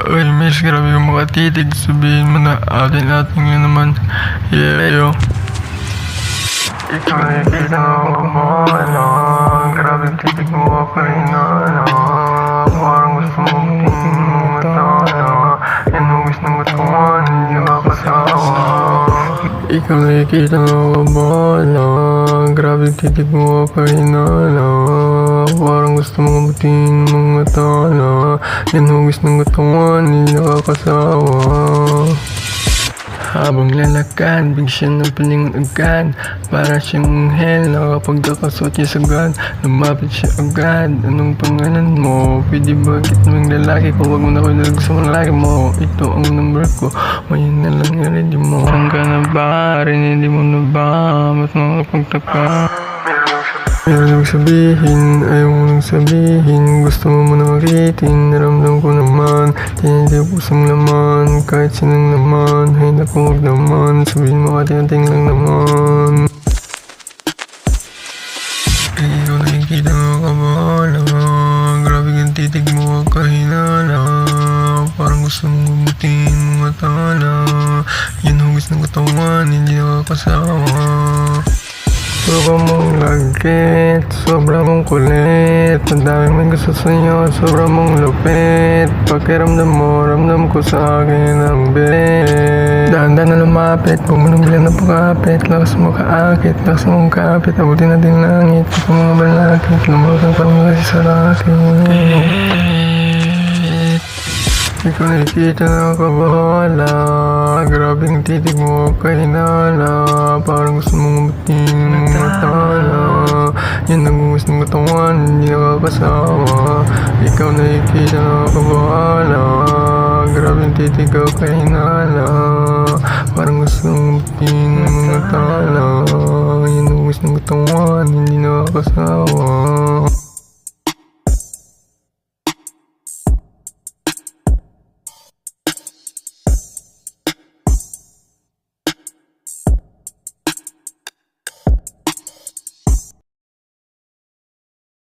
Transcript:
Uy, miss, grabe yung makatitig. Sabihin mo na atin nga naman. Yeah, ikaw ay kailangan mo, ano. Grabe yung titig mo pa rin, ano. Parang gusto mo tingin mo mata, ano. Inuwis ng katawan, hindi makasawa. Ikaw ay kailangan mo, ano. Grabe yung titig mo pa rin, ano. Parang gusto mo tingin mo mata, ano. Inuwis ng katawan, hindi nakakasawa. Habang lalakad, bigyan ng palingon agad. Para siyang anghel, nakapagdakasot niya sagad. Lumapit siya agad, anong pangalan mo? Pwede ba kitang lalaki kung wag mo na ko na gusto mong lalaki mo? Ito ang number ko, ngayon na lang i-ready mo. Saan ka na ba? Rinindi mo na ba? Ba't makapagtaka? Meron sabihin, ayaw mo nang sabihin. Gusto mo muna makitin, naramdam ko naman. Tinitip pusong laman, kahit sinang naman. Hay naku, huwag naman, sabihin mo ating lang naman. Ikaw nakikita mo ka ba, grabe yung titig mo, kahinala. Parang gusto mong gumutin mga tala. Yan hugis ng katawan, hindi nakakasawa. Sobrang mong lagkit, sobrang mong kulit. Ang daming may gusto sa'yo, sobrang mong lupit. Pakiramdam mo, ramdam ko sa akin ang bet. Dahan-dahan na lumapit, huwag mo nang bilang na pagkapit. Lakas mo kaakit, lakas mong kaapit. Abutin natin langit, ikaw mga balakit. Lumabas ang parang kasi sa akin. Ikaw nakikita na kabahala. Grabing titig mo kahinala. Parang gusto mong mabuting ng matala. Yan nagungus ng katawan, hindi nakakasawa. Ikaw nakikita na kabahala. Grabing titig ka kahinala. Parang gusto mong mabuting ng matala. Yan nagungus ng katawan, hindi nakakasawa.